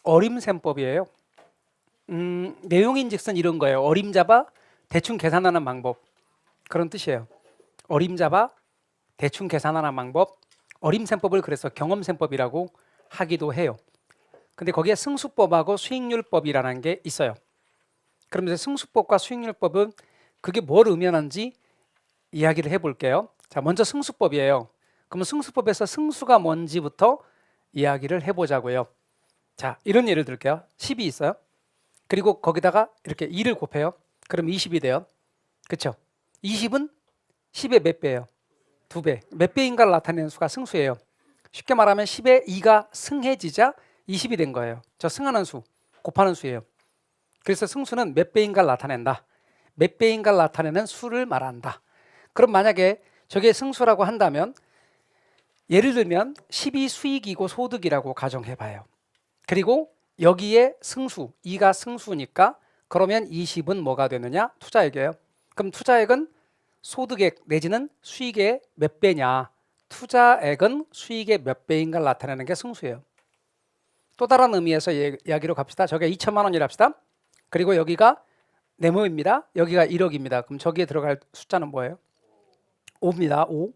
어림셈법이에요. 내용인즉슨 이런 거예요. 어림잡아 대충 계산하는 방법, 그런 뜻이에요. 어림잡아 대충 계산하는 방법, 어림셈법을 그래서 경험셈법이라고 하기도 해요. 근데 거기에 승수법하고 수익률법이라는 게 있어요. 그러면서 승수법과 수익률법은 그게 뭘 의미하는지 이야기를 해볼게요. 자, 먼저 승수법이에요. 그러면 승수법에서 승수가 뭔지부터 이야기를 해보자고요. 자, 이런 예를 들게요. 10이 있어요. 그리고 거기다가 이렇게 2를 곱해요. 그럼 20이 돼요. 그렇죠? 20은 10의 몇 배예요? 2배. 몇 배인가를 나타내는 수가 승수예요. 쉽게 말하면 10의 2가 승해지자 20이 된 거예요. 저 승하는 수, 곱하는 수예요. 그래서 승수는 몇 배인가를 나타낸다. 몇 배인가를 나타내는 수를 말한다. 그럼 만약에 저게 승수라고 한다면 예를 들면 10이 수익이고 소득이라고 가정해봐요. 그리고 여기에 승수, 2가 승수니까 그러면 20은 뭐가 되느냐? 투자액이에요. 그럼 투자액은 소득액 내지는 수익의 몇 배냐? 투자액은 수익의 몇 배인가를 나타내는 게 승수예요. 또 다른 의미에서 이야기로 갑시다. 저게 2천만 원이라 합시다. 그리고 여기가 네모입니다. 여기가 1억입니다. 그럼 저기에 들어갈 숫자는 뭐예요? 5입니다. 5.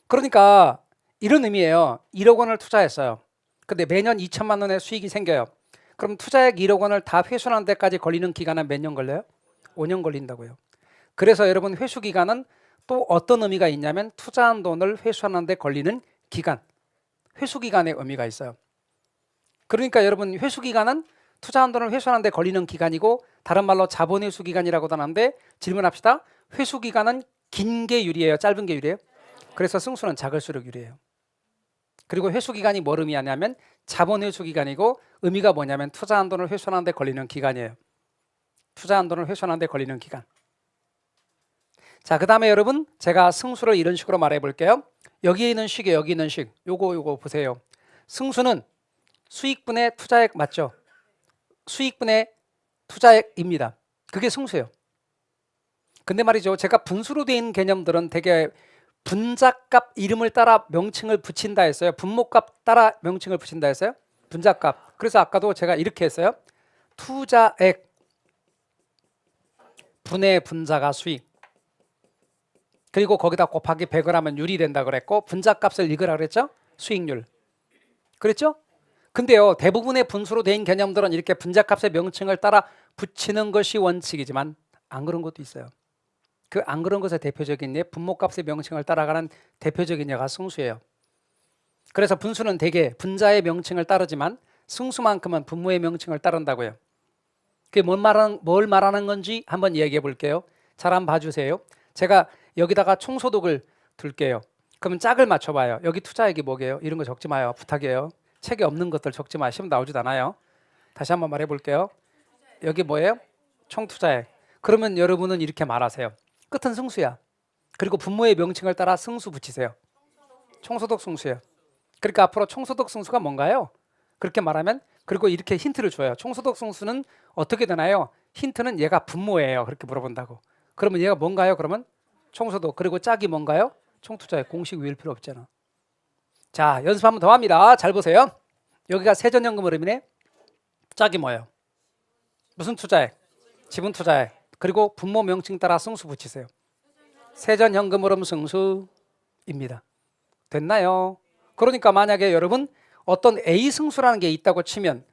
그러니까 이런 의미예요. 1억 원을 투자했어요. 근데 매년 2천만 원의 수익이 생겨요. 그럼 투자액 1억 원을 다 회수하는 데까지 걸리는 기간은 몇 년 걸려요? 5년 걸린다고요. 그래서 여러분 회수 기간은 또 어떤 의미가 있냐면 투자한 돈을 회수하는 데 걸리는 기간, 회수 기간의 의미가 있어요. 그러니까 여러분 회수 기간은 투자한 돈을 회수하는 데 걸리는 기간이고 다른 말로 자본 회수 기간이라고도 하는데 질문합시다. 회수 기간은 긴 게 유리해요? 짧은 게 유리해요? 그래서 승수는 작을수록 유리해요. 그리고 회수 기간이 뭘 의미하냐면 자본 회수 기간이고 의미가 뭐냐면 투자한 돈을 회수하는 데 걸리는 기간이에요. 투자한 돈을 회수하는 데 걸리는 기간. 자, 그 다음에 여러분 제가 승수를 이런 식으로 말해 볼게요. 여기에 있는 식에 여기 있는 식 요거 보세요. 승수는 수익분의 투자액 맞죠? 수익분의 투자액입니다. 그게 승수예요. 근데 말이죠, 제가 분수로 되어 있는 개념들은 되게 분자값 이름을 따라 명칭을 붙인다 했어요. 분모값 따라 명칭을 붙인다 했어요. 분자값. 그래서 아까도 제가 이렇게 했어요. 투자액 분의 분자가 수익. 그리고 거기다 곱하기 100을 하면 율이 된다 그랬고 분자값을 읽으라 그랬죠? 수익률. 그랬죠? 근데요, 대부분의 분수로 된 개념들은 이렇게 분자값의 명칭을 따라 붙이는 것이 원칙이지만 안 그런 것도 있어요. 그 안 그런 것의 대표적인 예, 분모값의 명칭을 따라가는 대표적인 예가 승수예요. 그래서 분수는 대개 분자의 명칭을 따르지만 승수만큼은 분모의 명칭을 따른다고요. 그게 뭘 말하는 건지 한번 이야기해 볼게요. 잘 한번 봐주세요. 제가 여기다가 총소득을 둘게요. 그러면 짝을 맞춰봐요. 여기 투자액이 뭐게요? 이런 거 적지 마요. 부탁이에요. 책에 없는 것들 적지 마. 시험 나오지도 않아요. 다시 한번 말해 볼게요. 여기 뭐예요? 총투자액. 그러면 여러분은 이렇게 말하세요. 끝은 승수야. 그리고 분모의 명칭을 따라 승수 붙이세요. 총소득 승수예요. 그러니까 앞으로 총소득 승수가 뭔가요? 그렇게 말하면 그리고 이렇게 힌트를 줘요. 총소득 승수는 어떻게 되나요? 힌트는 얘가 분모예요. 그렇게 물어본다고. 그러면 얘가 뭔가요? 그러면 총소득. 그리고 짝이 뭔가요? 총투자액. 공식 외울 필요 없잖아. 자, 연습 한번 더 합니다. 잘 보세요. 여기가 세전연금 흐름이네. 짝이 뭐예요? 무슨 투자액? 지분 투자액. 그리고 분모 명칭 따라 승수 붙이세요. 세전연금 흐름 승수입니다. 됐나요? 그러니까 만약에 여러분 어떤 A 승수라는 게 있다고 치면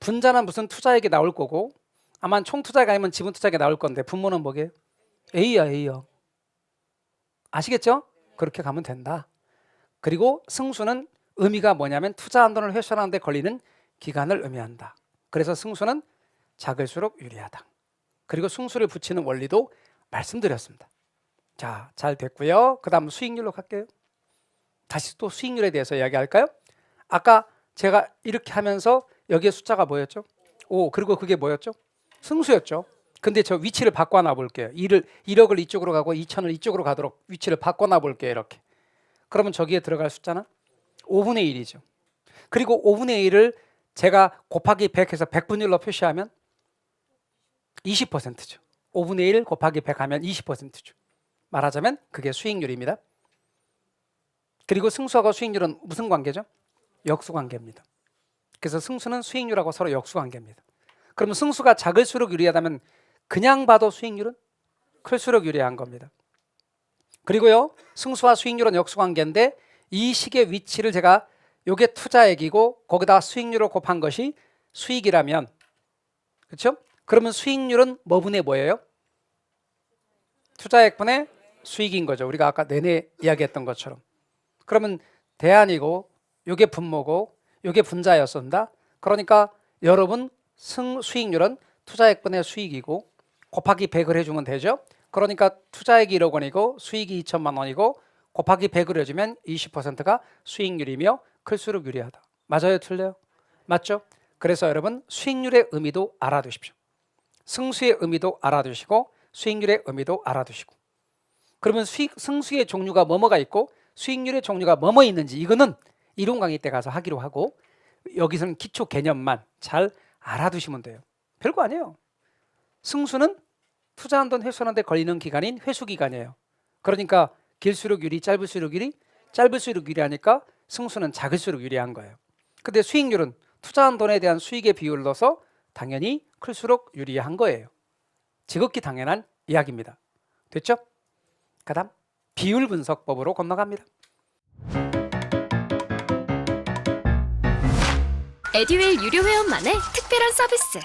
분자는 무슨 투자액이 나올 거고 아마 총투자액 아니면 지분 투자액이 나올 건데 분모는 뭐게요? A야, A야. 아시겠죠? 그렇게 가면 된다. 그리고 승수는 의미가 뭐냐면 투자한 돈을 회수하는 데 걸리는 기간을 의미한다. 그래서 승수는 작을수록 유리하다. 그리고 승수를 붙이는 원리도 말씀드렸습니다. 자, 잘 됐고요. 그 다음 수익률로 갈게요. 다시 또 수익률에 대해서 이야기할까요? 아까 제가 이렇게 하면서 여기에 숫자가 뭐였죠? 5. 그리고 그게 뭐였죠? 승수였죠. 근데 저 위치를 바꿔 놔볼게요. 1억을 이쪽으로 가고 2천을 이쪽으로 가도록 위치를 바꿔 놔볼게요. 이렇게. 그러면 저기에 들어갈 숫자는 5분의 1이죠. 그리고 5분의 1을 제가 곱하기 100 해서 100분율로 표시하면 20%죠. 5분의 1 곱하기 100 하면 20%죠. 말하자면 그게 수익률입니다. 그리고 승수하고 수익률은 무슨 관계죠? 역수관계입니다. 그래서 승수는 수익률하고 서로 역수관계입니다. 그러면 승수가 작을수록 유리하다면 그냥 봐도 수익률은 클수록 유리한 겁니다. 그리고요, 승수와 수익률은 역수관계인데 이 식의 위치를 제가 요게 투자액이고 거기다 수익률을 곱한 것이 수익이라면, 그렇죠? 그러면 수익률은 뭐분의 뭐예요? 투자액분의 수익인 거죠. 우리가 아까 내내 이야기했던 것처럼. 그러면 대안이고 요게 분모고 요게 분자였습니다. 그러니까 여러분 수익률은 투자액분의 수익이고 곱하기 100을 해주면 되죠. 그러니까 투자액이 1억 원이고 수익이 2천만 원이고 곱하기 100을 해주면 20%가 수익률이며 클수록 유리하다. 맞아요? 틀려요? 맞죠? 그래서 여러분 수익률의 의미도 알아두십시오. 승수의 의미도 알아두시고 수익률의 의미도 알아두시고. 그러면 승수의 종류가 뭐뭐가 있고 수익률의 종류가 뭐뭐 있는지 이거는 이론 강의 때 가서 하기로 하고 여기서는 기초 개념만 잘 알아두시면 돼요. 별거 아니에요. 승수는 투자한 돈 회수하는 데 걸리는 기간인 회수기간이에요. 그러니까 길수록 유리, 짧을수록 유리, 짧을수록 유리하니까 승수는 작을수록 유리한 거예요. 근데 수익률은 투자한 돈에 대한 수익의 비율을 넣어서 당연히 클수록 유리한 거예요. 지극히 당연한 이야기입니다. 됐죠? 그 다음 비율 분석법으로 건너갑니다. 에듀윌 유료 회원만의 특별한 서비스.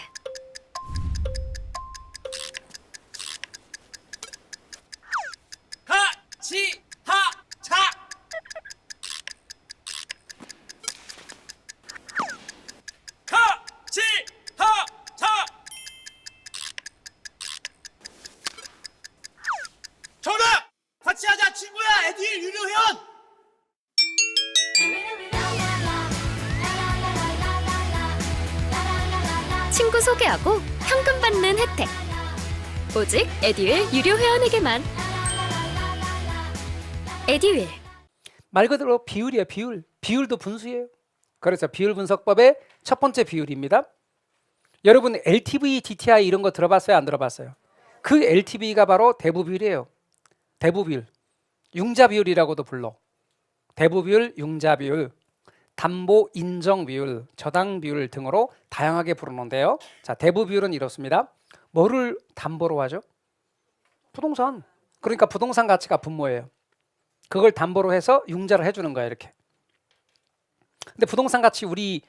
하치하차 하치하차 정답! 같이 하자 친구야 에듀윌 유료 회원! 친구 소개하고 현금 받는 혜택. 오직 에듀윌 유료 회원에게만. 에듀윌. 말 그대로 비율이에요. 비율도 분수예요. 그래서 비율 분석법의 첫 번째 비율입니다. 여러분 LTV, DTI 이런 거 들어봤어요? 안 들어봤어요? 그 LTV가 바로 대부 비율이에요. 대부 비율, 융자 비율이라고도 불러. 대부 비율, 융자 비율, 담보 인정 비율, 저당 비율 등으로 다양하게 부르는데요. 자, 대부 비율은 이렇습니다. 뭐를 담보로 하죠? 부동산. 그러니까 부동산 가치가 분모예요. 그걸 담보로 해서 융자를 해주는 거야 이렇게. 근데 부동산 가치 우리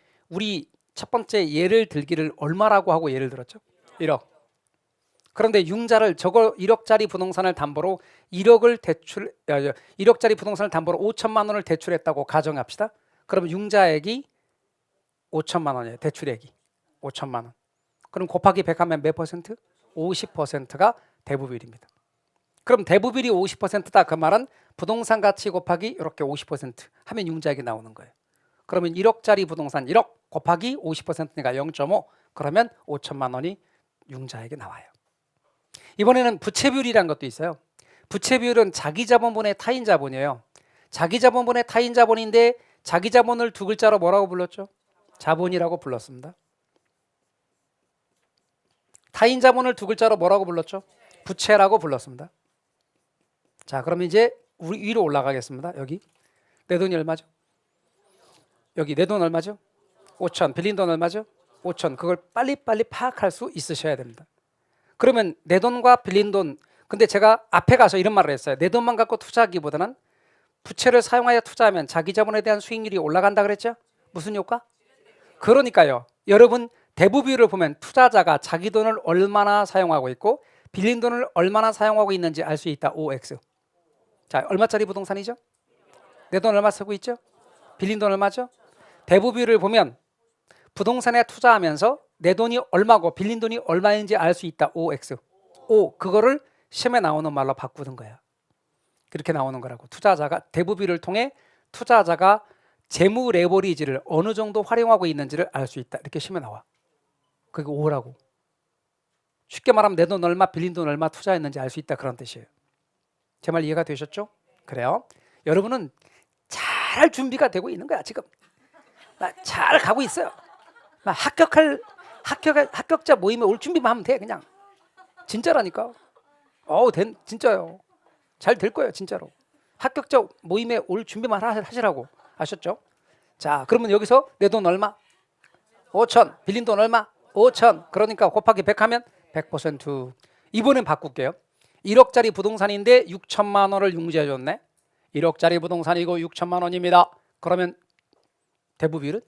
첫 번째 예를 들기를 얼마라고 하고 예를 들었죠? 1억. 그런데 융자를 저거 1억짜리 부동산을 담보로 1억짜리 부동산을 담보로 5천만 원을 대출했다고 가정합시다. 그러면 융자액이 5천만 원이에요. 대출액이 5천만 원. 그럼 곱하기 100 하면 몇 퍼센트? 50%가 대부비율입니다. 그럼 대부비율이 50%다 그 말은 부동산 가치 곱하기 이렇게 50% 하면 융자액이 나오는 거예요. 그러면 1억짜리 부동산 1억 곱하기 50%니까 0.5 그러면 5천만 원이 융자액이 나와요. 이번에는 부채비율이라는 것도 있어요. 부채비율은 자기자본분의 타인자본이에요. 자기자본분의 타인자본인데 자기자본을 두 글자로 뭐라고 불렀죠? 자본이라고 불렀습니다. 타인자본을 두 글자로 뭐라고 불렀죠? 부채라고 불렀습니다. 자, 그러면 이제 우리 위로 올라가겠습니다. 여기 내 돈이 얼마죠? 여기 내 돈 얼마죠? 5천. 빌린 돈 얼마죠? 5천. 그걸 빨리빨리 파악할 수 있으셔야 됩니다. 그러면 내 돈과 빌린 돈, 근데 제가 앞에 가서 이런 말을 했어요. 내 돈만 갖고 투자하기보다는 부채를 사용하여 투자하면 자기 자본에 대한 수익률이 올라간다 그랬죠? 무슨 효과? 그러니까요. 여러분 대부 비율을 보면 투자자가 자기 돈을 얼마나 사용하고 있고 빌린 돈을 얼마나 사용하고 있는지 알 수 있다. OX. 자, 얼마짜리 부동산이죠? 내 돈 얼마 쓰고 있죠? 빌린 돈 얼마죠? 대부 비율을 보면 부동산에 투자하면서 내 돈이 얼마고 빌린 돈이 얼마인지 알 수 있다. OX. O 그거를 시험에 나오는 말로 바꾸는 거야. 그렇게 나오는 거라고. 투자자가 대부 비율을 통해 투자자가 재무 레버리지를 어느 정도 활용하고 있는지를 알 수 있다. 이렇게 시험에 나와. 그게 O라고. 쉽게 말하면 내 돈 얼마, 빌린 돈 얼마 투자했는지 알 수 있다. 그런 뜻이에요. 제 말 이해가 되셨죠? 그래요. 여러분은 잘 준비가 되고 있는 거야 지금. 잘 가고 있어요. 합격자 모임에 올 준비만 하면 돼 그냥. 진짜라니까. 진짜요. 잘 될 거예요 진짜로. 합격자 모임에 올 준비만 하시라고. 아셨죠? 자, 그러면 여기서 내 돈 얼마? 5천. 빌린 돈 얼마? 5천. 그러니까 곱하기 100 하면 100%. 이번엔 바꿀게요. 1억짜리 부동산인데 6천만 원을 융자해 줬네. 1억짜리 부동산이고 6천만 원입니다. 그러면 대부 비율은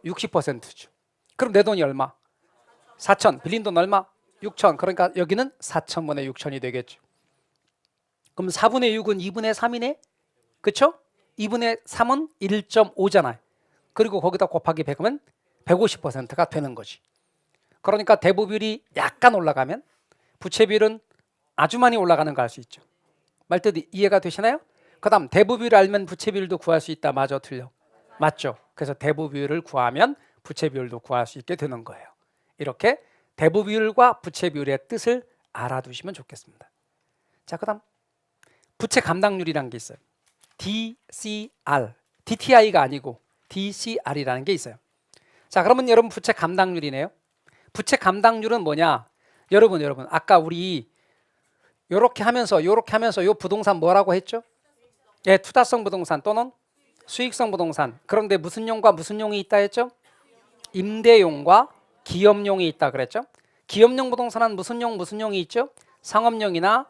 60%죠. 그럼 내 돈이 얼마? 4천. 빌린 돈 얼마? 6천. 그러니까 여기는 4천분의 6천이 되겠죠. 그럼 4분의 6은 2분의 3이네? 그쵸? 2분의 3은 1.5잖아요. 그리고 거기다 곱하기 100하면 150%가 되는 거지. 그러니까 대부 비율이 약간 올라가면 부채 비율은 아주 많이 올라가는 거 알 수 있죠. 말뜻 이해가 되시나요? 그 다음 대부 비율을 알면 부채 비율도 구할 수 있다. 맞아, 틀려? 맞죠. 그래서 대부 비율을 구하면 부채 비율도 구할 수 있게 되는 거예요. 이렇게 대부 비율과 부채 비율의 뜻을 알아두시면 좋겠습니다. 자, 그 다음 부채 감당률이라는 게 있어요. DCR, DTI가 아니고 DCR이라는 게 있어요. 자, 그러면 여러분 부채 감당률이네요. 부채 감당률은 뭐냐? 여러분 아까 우리 요렇게 하면서 요 부동산 뭐라고 했죠? 예, 투자성 부동산 또는 수익성 부동산. 그런데 무슨 용과 무슨 용이 있다 했죠? 임대용과 기업용이 있다 그랬죠? 기업용 부동산은 무슨 용이 있죠? 상업용이나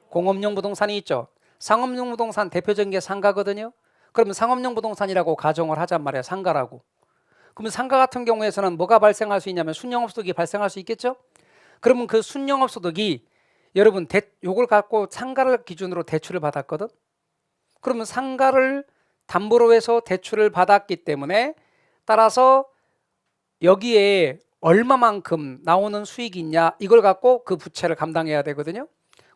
공업용 부동산이 있죠. 상업용 부동산 대표적인 게 상가거든요. 그러면 상업용 부동산이라고 가정을 하잔 말이에요. 상가라고. 그러면 상가 같은 경우에서는 뭐가 발생할 수 있냐면 순영업소득이 발생할 수 있겠죠. 그러면 그 순영업소득이 여러분 요걸 갖고 상가를 기준으로 대출을 받았거든. 그러면 상가를 담보로 해서 대출을 받았기 때문에 따라서 여기에 얼마만큼 나오는 수익이 있냐 이걸 갖고 그 부채를 감당해야 되거든요.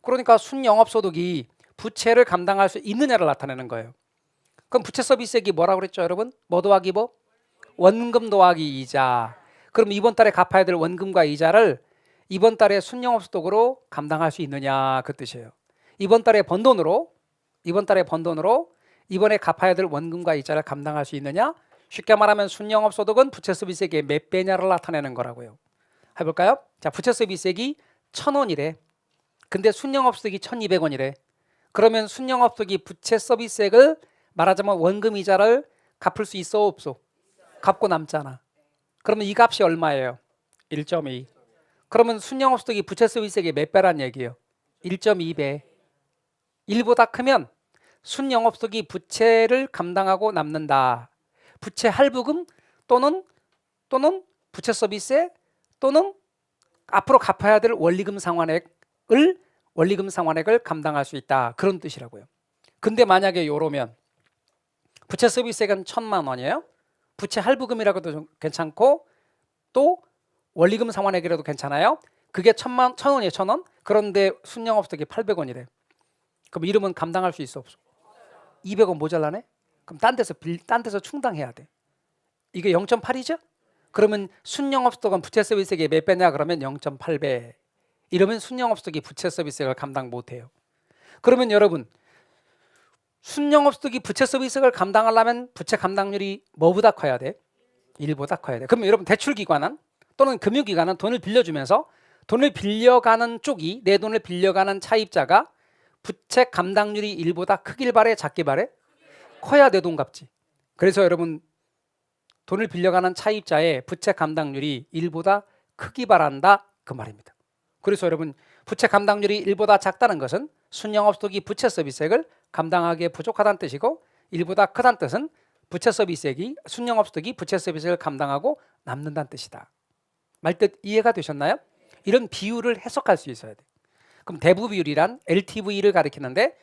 그러니까 순영업소득이 부채를 감당할 수 있느냐를 나타내는 거예요. 그럼 부채 서비스액이 뭐라고 그랬죠 여러분? 뭐 더하기 뭐? 원금 더하기 이자. 그럼 이번 달에 갚아야 될 원금과 이자를 이번 달에 순영업소득으로 감당할 수 있느냐 그 뜻이에요. 이번 달에 번 돈으로 이번에 갚아야 될 원금과 이자를 감당할 수 있느냐? 쉽게 말하면 순영업소득은 부채 서비스액의 몇 배냐를 나타내는 거라고요. 해볼까요? 자, 부채 서비스액이 1,000원이래. 근데 순영업소득이 1,200원이래. 그러면 순영업소득이 부채 서비스액을 말하자면 원금 이자를 갚을 수 있어 없어? 갚고 남잖아. 그러면 이 값이 얼마예요? 1.2. 그러면 순영업소득이 부채 서비스액의 몇 배란 얘기예요? 1.2배. 1보다 크면 순영업소득이 부채를 감당하고 남는다. 부채 할부금 또는 부채 서비스액 또는 앞으로 갚아야 될 원리금 상환액을 감당할 수 있다. 그런 뜻이라고요. 근데 만약에 요러면 부채 서비스액은 1,000만 원이에요. 부채 할부금이라고도 좀 괜찮고 또 원리금 상환액이라도 괜찮아요. 그게 1,000원이에요. 1,000원. 그런데 순영업소득이 800원이래. 그럼 이러면 감당할 수 있어 없어? 200원 모자라네? 그럼 딴 데서 충당해야 돼. 이게 0.8이죠? 그러면 순영업소득은 부채 서비스액이 몇 배냐? 그러면 0.8배. 이러면 순영업소득이 부채 서비스액을 감당 못해요. 그러면 여러분 순영업소득이 부채 서비스액을 감당하려면 부채 감당률이 뭐보다 커야 돼? 1보다 커야 돼. 그러면 여러분 대출기관은 또는 금융기관은 돈을 빌려주면서 돈을 빌려가는 쪽이 내 돈을 빌려가는 차입자가 부채 감당률이 1보다 크길 바래 작길 바래? 커야 내 돈 갚지. 그래서 여러분 돈을 빌려가는 차입자의 부채 감당률이 1보다 크기 바란다 그 말입니다. 그래서 여러분 부채 감당률이 1보다 작다는 것은 순영업소득이 부채 서비스액을 감당하기에 부족하다는 뜻이고 1보다 크다는 뜻은 부채 서비스액이 순영업소득이 부채 서비스액을 감당하고 남는다는 뜻이다. 말뜻 이해가 되셨나요? 이런 비율을 해석할 수 있어야 돼. 그럼 대부 비율이란 LTV를 가리키는데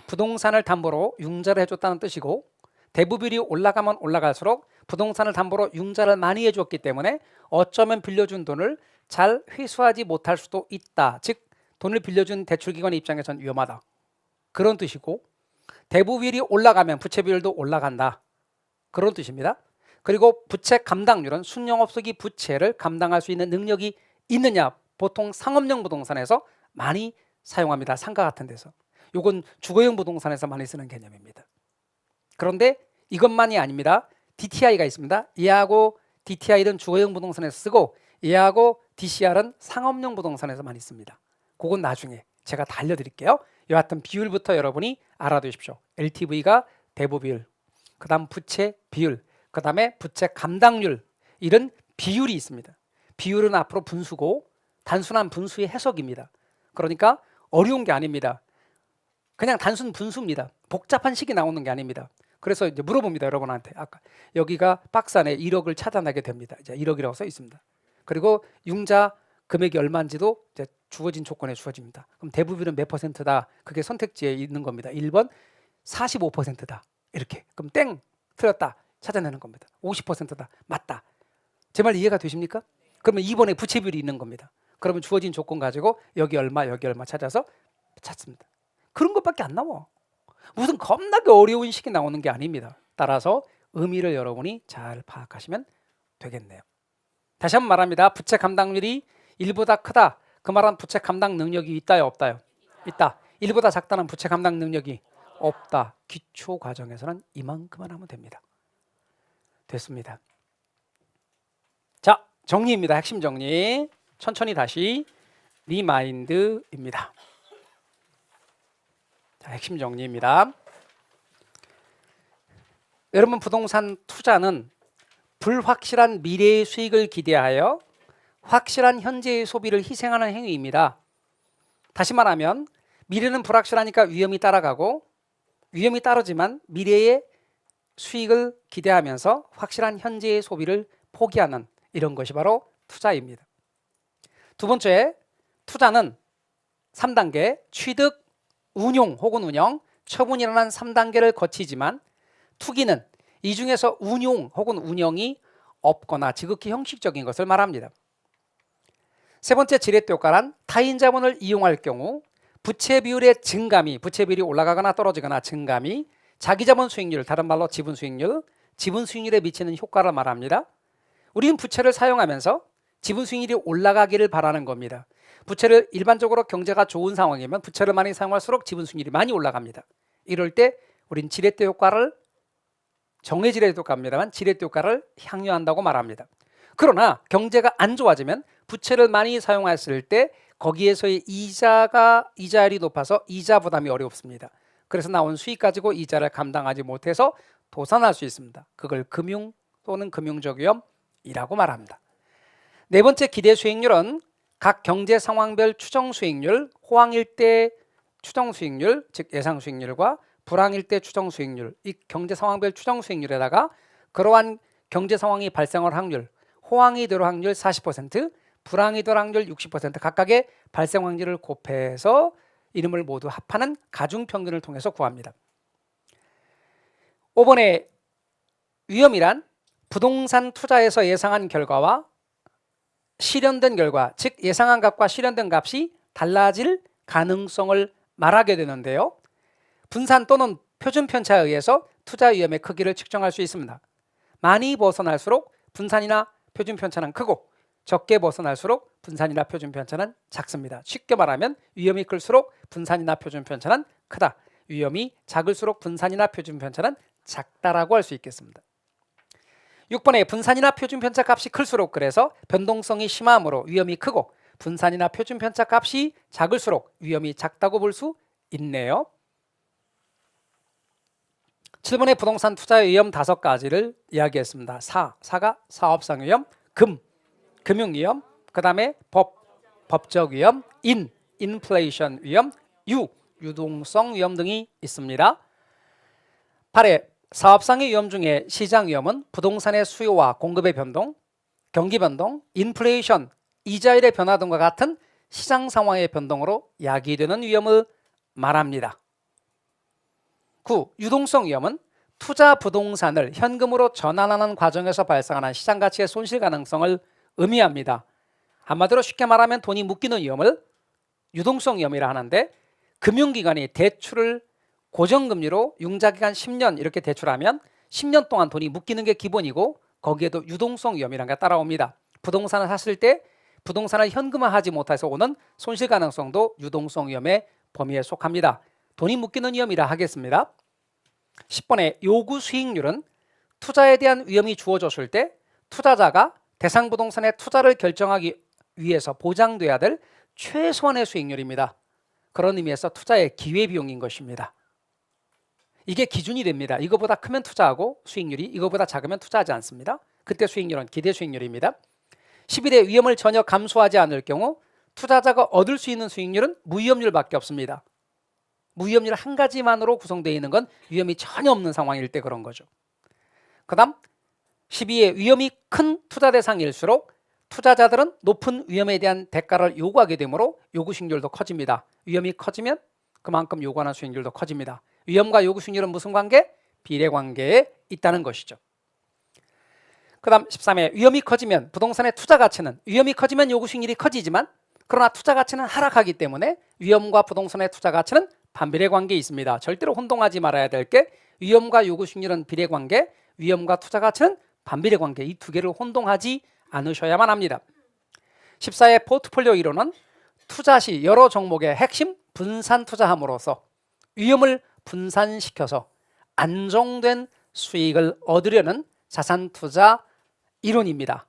부동산을 담보로 융자를 해줬다는 뜻이고 대부 비율이 올라가면 올라갈수록 부동산을 담보로 융자를 많이 해줬기 때문에 어쩌면 빌려준 돈을 잘 회수하지 못할 수도 있다. 즉 돈을 빌려준 대출기관의 입장에선 위험하다. 그런 뜻이고 대부 비율이 올라가면 부채 비율도 올라간다. 그런 뜻입니다. 그리고 부채 감당률은 순영업소득이 부채를 감당할 수 있는 능력이 있느냐. 보통 상업용 부동산에서 많이 사용합니다. 상가 같은 데서. 이건 주거용 부동산에서 많이 쓰는 개념입니다. 그런데 이것만이 아닙니다. DTI가 있습니다. 얘하고 DTI는 주거용 부동산에서 쓰고 얘하고 DCR은 상업용 부동산에서 많이 씁니다. 그건 나중에 제가 다 알려드릴게요. 여하튼 비율부터 여러분이 알아두십시오. LTV가 대부 비율, 그 다음 부채 비율, 그 다음에 부채 감당률 이런 비율이 있습니다. 비율은 앞으로 분수고 단순한 분수의 해석입니다. 그러니까 어려운 게 아닙니다. 그냥 단순 분수입니다. 복잡한 식이 나오는 게 아닙니다. 그래서 이제 물어봅니다. 여러분한테. 아까 여기가 박스 안에 1억을 찾아내게 됩니다. 이제 1억이라고 써 있습니다. 그리고 융자 금액이 얼마인지도 이제 주어진 조건에 주어집니다. 그럼 대부분은 몇 %다? 그게 선택지에 있는 겁니다. 1번 45%다. 이렇게. 그럼 땡 틀렸다. 찾아내는 겁니다. 50%다. 맞다. 제 말 이해가 되십니까? 그러면 2번에 부채 비율이 있는 겁니다. 그러면 주어진 조건 가지고 여기 얼마 찾아서 찾습니다. 그런 것밖에 안 나와. 무슨 겁나게 어려운 식이 나오는 게 아닙니다. 따라서 의미를 여러분이 잘 파악하시면 되겠네요. 다시 한번 말합니다. 부채 감당률이 1보다 크다. 그 말은 부채 감당 능력이 있다요, 없다요? 있다. 1보다 작다는 부채 감당 능력이 없다. 기초 과정에서는 이만큼만 하면 됩니다. 됐습니다. 자, 정리입니다. 핵심 정리. 천천히 다시 리마인드입니다. 자, 핵심 정리입니다. 여러분, 부동산 투자는 불확실한 미래의 수익을 기대하여 확실한 현재의 소비를 희생하는 행위입니다. 다시 말하면 미래는 불확실하니까 위험이 따라가고 위험이 따르지만 미래의 수익을 기대하면서 확실한 현재의 소비를 포기하는 이런 것이 바로 투자입니다. 두 번째, 투자는 3단계 취득, 운용 혹은 운영, 처분이라는 3단계를 거치지만 투기는 이 중에서 운용 혹은 운영이 없거나 지극히 형식적인 것을 말합니다. 세 번째 지렛대 효과란 타인 자본을 이용할 경우 부채 비율의 증감이, 부채 비율이 올라가거나 떨어지거나 증감이 자기 자본 수익률, 다른 말로 지분 수익률에 미치는 효과를 말합니다. 우리는 부채를 사용하면서 지분 수익률이 올라가기를 바라는 겁니다. 부채를 일반적으로 경제가 좋은 상황이면 부채를 많이 사용할수록 지분 수익률이 많이 올라갑니다. 이럴 때 우린 지렛대 효과를, 정의 지렛대 효과입니다만 지렛대 효과를 향유한다고 말합니다. 그러나 경제가 안 좋아지면 부채를 많이 사용했을 때 거기에서의 이자율이 높아서 이자 부담이 어렵습니다. 그래서 나온 수익 가지고 이자를 감당하지 못해서 도산할 수 있습니다. 그걸 금융 또는 금융적 위험이라고 말합니다. 네 번째 기대 수익률은 각 경제 상황별 추정 수익률, 호황일 때 추정 수익률, 즉 예상 수익률과 불황일 때 추정 수익률, 이 경제 상황별 추정 수익률에다가 그러한 경제 상황이 발생할 확률, 호황이 될 확률 40%, 불황이 될 확률 60% 각각의 발생 확률을 곱해서 이름을 모두 합하는 가중평균을 통해서 구합니다. 5번의 위험이란 부동산 투자에서 예상한 결과와 실현된 결과, 즉 예상한 값과 실현된 값이 달라질 가능성을 말하게 되는데요. 분산 또는 표준 편차에 의해서 투자 위험의 크기를 측정할 수 있습니다. 많이 벗어날수록 분산이나 표준 편차는 크고 적게 벗어날수록 분산이나 표준 편차는 작습니다. 쉽게 말하면 위험이 클수록 분산이나 표준 편차는 크다. 위험이 작을수록 분산이나 표준 편차는 작다라고 할 수 있겠습니다. 6번에 분산이나 표준 편차 값이 클수록 그래서 변동성이 심하므로 위험이 크고 분산이나 표준 편차 값이 작을수록 위험이 작다고 볼 수 있네요. 7번의 부동산 투자의 위험 5가지를 이야기했습니다. 4가 사업상 위험, 금융 위험, 그 다음에 법적 위험, 인플레이션 위험, 유동성 위험 등이 있습니다. 8의 사업상의 위험 중에 시장 위험은 부동산의 수요와 공급의 변동, 경기 변동, 인플레이션, 이자율의 변화 등과 같은 시장 상황의 변동으로 야기되는 위험을 말합니다. 9. 유동성 위험은 투자 부동산을 현금으로 전환하는 과정에서 발생하는 시장 가치의 손실 가능성을 의미합니다. 한마디로 쉽게 말하면 돈이 묶이는 위험을 유동성 위험이라 하는데 금융기관이 대출을 고정금리로 융자기간 10년 이렇게 대출하면 10년 동안 돈이 묶이는 게 기본이고 거기에도 유동성 위험이라는 게 따라옵니다. 부동산을 샀을 때 부동산을 현금화하지 못해서 오는 손실 가능성도 유동성 위험의 범위에 속합니다. 돈이 묶이는 위험이라 하겠습니다. 10번의 요구 수익률은 투자에 대한 위험이 주어졌을 때 투자자가 대상 부동산에 투자를 결정하기 위해서 보장돼야 될 최소한의 수익률입니다. 그런 의미에서 투자의 기회비용인 것입니다. 이게 기준이 됩니다. 이거보다 크면 투자하고 수익률이 이거보다 작으면 투자하지 않습니다. 그때 수익률은 기대 수익률입니다. 11의 위험을 전혀 감수하지 않을 경우 투자자가 얻을 수 있는 수익률은 무위험률밖에 없습니다. 무위험률 한 가지만으로 구성되어 있는 건 위험이 전혀 없는 상황일 때 그런 거죠. 그 다음 12의 위험이 큰 투자 대상일수록 투자자들은 높은 위험에 대한 대가를 요구하게 되므로 요구 수익률도 커집니다. 위험이 커지면 그만큼 요구하는 수익률도 커집니다. 위험과 요구 수익률은 무슨 관계? 비례관계에 있다는 것이죠. 그 다음 13회 위험이 커지면 부동산의 투자 가치는 위험이 커지면 요구 수익률이 커지지만 그러나 투자 가치는 하락하기 때문에 위험과 부동산의 투자 가치는 반비례 관계에 있습니다. 절대로 혼동하지 말아야 될 게 위험과 요구 수익률은 비례 관계, 위험과 투자 가치는 반비례 관계, 이 두 개를 혼동하지 않으셔야만 합니다. 14회 포트폴리오 이론은 투자 시 여러 종목의 핵심 분산 투자함으로써 위험을 분산시켜서 안정된 수익을 얻으려는 자산 투자 이론입니다.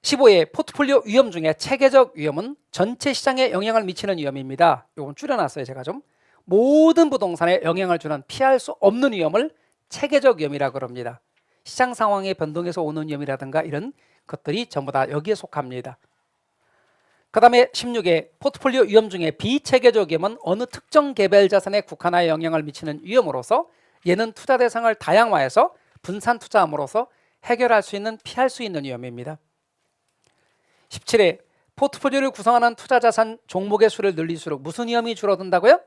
15의 포트폴리오 위험 중에 체계적 위험은 전체 시장에 영향을 미치는 위험입니다. 이건 줄여놨어요. 제가 좀 모든 부동산에 영향을 주는 피할 수 없는 위험을 체계적 위험이라고 합니다. 시장 상황의 변동에서 오는 위험이라든가 이런 것들이 전부 다 여기에 속합니다. 그 다음에 16의 포트폴리오 위험 중에 비체계적 위험은 어느 특정 개별 자산에 국한하여 영향을 미치는 위험으로서 얘는 투자 대상을 다양화해서 분산 투자함으로써 해결할 수 있는 피할 수 있는 위험입니다. 17회 포트폴리오를 구성하는 투자 자산 종목의 수를 늘릴수록 무슨 위험이 줄어든다고요?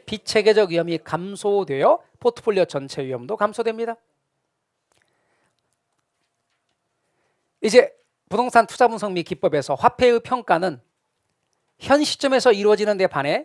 비체계적 위험이 감소되어 포트폴리오 전체 위험도 감소됩니다. 이제 부동산 투자 분석 및 기법에서 화폐의 평가는 현 시점에서 이루어지는 데 반해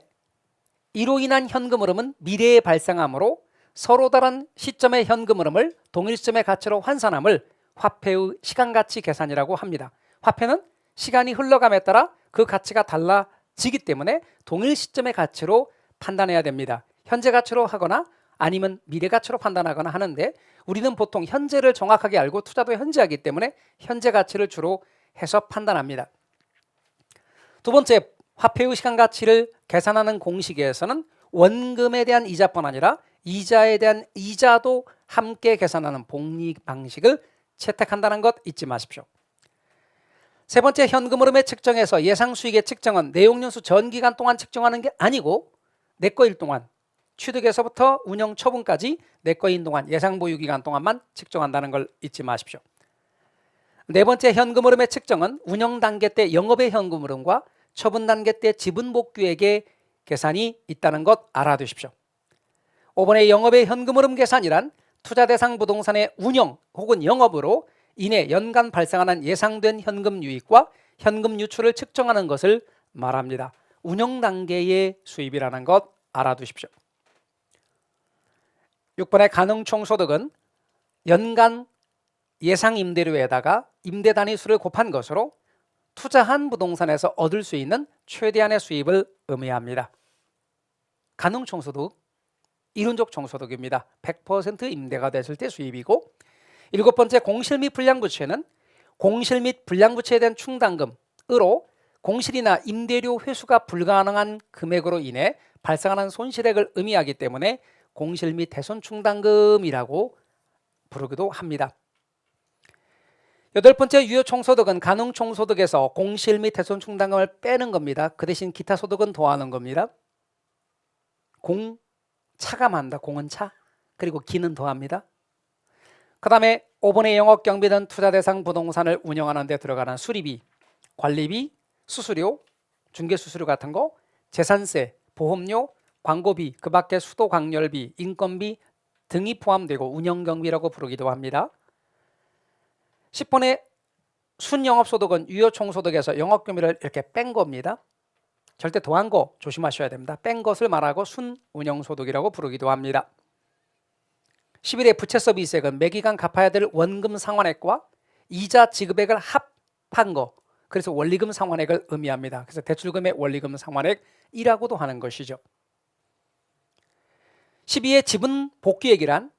이로 인한 현금 흐름은 미래에 발생하므로 서로 다른 시점의 현금 흐름을 동일 시점의 가치로 환산함을 화폐의 시간가치 계산이라고 합니다. 화폐는 시간이 흘러감에 따라 그 가치가 달라지기 때문에 동일 시점의 가치로 판단해야 됩니다. 현재 가치로 하거나 아니면 미래 가치로 판단하거나 하는데 우리는 보통 현재를 정확하게 알고 투자도 현재 하기 때문에 현재 가치를 주로 해서 판단합니다. 두 번째, 화폐의 시간 가치를 계산하는 공식에서는 원금에 대한 이자뿐 아니라 이자에 대한 이자도 함께 계산하는 복리 방식을 채택한다는 것 잊지 마십시오. 세 번째, 현금 흐름의 측정에서 예상 수익의 측정은 내용연수 전 기간 동안 측정하는 게 아니고 내 거일 동안 취득에서부터 운영 처분까지 내 거인 동안 예상 보유 기간 동안만 측정한다는 걸 잊지 마십시오. 네 번째, 현금 흐름의 측정은 운영 단계 때 영업의 현금 흐름과 처분 단계 때 지분 복귀액의 계산이 있다는 것 알아두십시오. 5번의 영업의 현금 흐름 계산이란 투자 대상 부동산의 운영 혹은 영업으로 인해 연간 발생하는 예상된 현금 유입과 현금 유출을 측정하는 것을 말합니다. 운영 단계의 수입이라는 것 알아두십시오. 6번의 가능총소득은 연간 예상 임대료에다가 임대 단위수를 곱한 것으로 투자한 부동산에서 얻을 수 있는 최대한의 수입을 의미합니다. 가능총소득, 이론적 총소득입니다. 100% 임대가 됐을 때 수입이고, 7번째 공실 및 불량부채는 공실 및 불량부채에 대한 충당금으로 공실이나 임대료 회수가 불가능한 금액으로 인해 발생하는 손실액을 의미하기 때문에 공실 및 대손 충당금이라고 부르기도 합니다. 8번째 유효 총소득은 가능 총소득에서 공실 및 대손 충당금을 빼는 겁니다. 그 대신 기타 소득은 더하는 겁니다. 공 차감한다. 공은 차. 그리고 기는 더합니다. 그 다음에 5번의 영업 경비 등 투자 대상 부동산을 운영하는 데 들어가는 수리비, 관리비, 수수료, 중개수수료 같은 거, 재산세, 보험료, 광고비, 그 밖에 수도 광열비, 인건비 등이 포함되고 운영경비라고 부르기도 합니다. 10번의 순영업소득은 유효총소득에서 영업경비를 이렇게 뺀 겁니다. 절대 더한 거 조심하셔야 됩니다. 뺀 것을 말하고 순운영소득이라고 부르기도 합니다. 11의 부채 서비스액은 매기간 갚아야 될 원금 상환액과 이자 지급액을 합한 거, 그래서 원리금 상환액을 의미합니다. 그래서 대출금의 원리금 상환액이라고도 하는 것이죠. 12의 지분 복귀액이란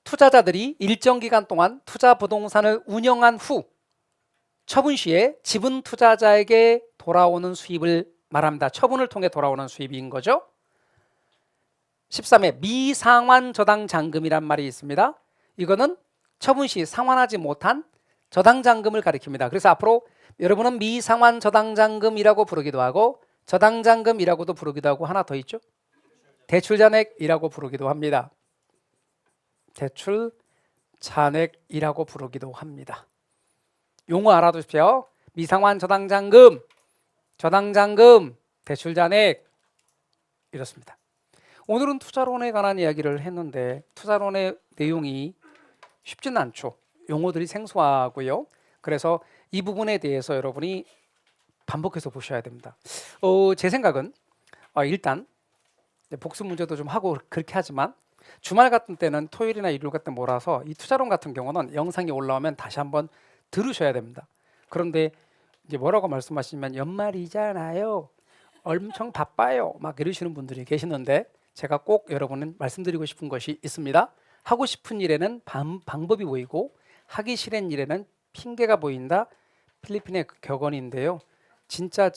투자자들이 일정 기간 동안 투자 부동산을 운영한 후 처분 시에 지분 투자자에게 돌아오는 수입을 말합니다. 처분을 통해 돌아오는 수입인 거죠. 13회 미상환 저당 잔금이란 말이 있습니다. 이거는 처분 시 상환하지 못한 저당장금을 가리킵니다. 그래서 앞으로 여러분은 미상환 저당장금이라고 부르기도 하고 저당장금이라고도 부르기도 하고 하나 더 있죠. 대출잔액이라고 부르기도 합니다. 대출잔액이라고 부르기도 합니다. 용어 알아두십시오. 미상환 저당장금, 저당장금, 대출잔액 이렇습니다. 오늘은 투자론에 관한 이야기를 했는데 투자론의 내용이 쉽지는 않죠. 용어들이 생소하고요. 그래서 이 부분에 대해서 여러분이 반복해서 보셔야 됩니다. 제 생각은 일단 복습 문제도 좀 하고 그렇게 하지만 주말 같은 때는 토요일이나 일요일 같은 때 몰아서 이 투자론 같은 경우는 영상이 올라오면 다시 한번 들으셔야 됩니다. 그런데 이제 뭐라고 말씀하시면 연말이잖아요. 엄청 바빠요. 막 이러시는 분들이 계시는데 제가 꼭 여러분은 말씀드리고 싶은 것이 있습니다. 하고 싶은 일에는 방법이 보이고 하기 싫은 일에는 핑계가 보인다. 필리핀의 격언인데요. 진짜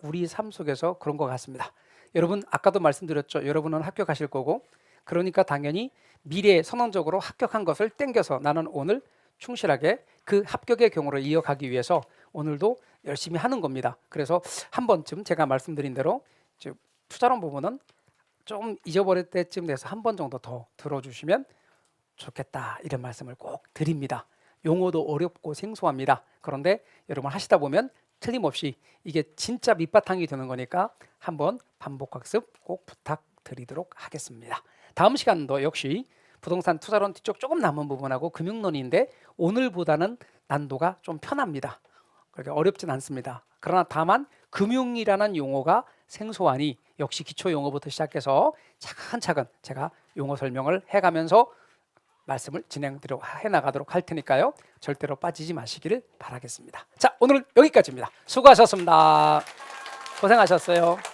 우리 삶 속에서 그런 것 같습니다. 여러분 아까도 말씀드렸죠. 여러분은 학교 가실 거고 그러니까 당연히 미래에 선언적으로 합격한 것을 땡겨서 나는 오늘 충실하게 그 합격의 경우를 이어가기 위해서 오늘도 열심히 하는 겁니다. 그래서 한 번쯤 제가 말씀드린 대로 투자론 부분은 좀 잊어버릴 때쯤 돼서 한 번 정도 더 들어주시면 좋겠다 이런 말씀을 꼭 드립니다. 용어도 어렵고 생소합니다. 그런데 여러분 하시다 보면 틀림없이 이게 진짜 밑바탕이 되는 거니까 한번 반복 학습 꼭 부탁드리도록 하겠습니다. 다음 시간도 역시 부동산 투자론 뒤쪽 조금 남은 부분하고 금융론인데 오늘보다는 난도가 좀 편합니다. 그렇게 어렵진 않습니다. 그러나 다만 금융이라는 용어가 생소하니 역시 기초 용어부터 시작해서 차근차근 제가 용어 설명을 해가면서 말씀을 해나가도록 할 테니까요. 절대로 빠지지 마시기를 바라겠습니다. 자, 오늘 여기까지입니다. 수고하셨습니다. 고생하셨어요.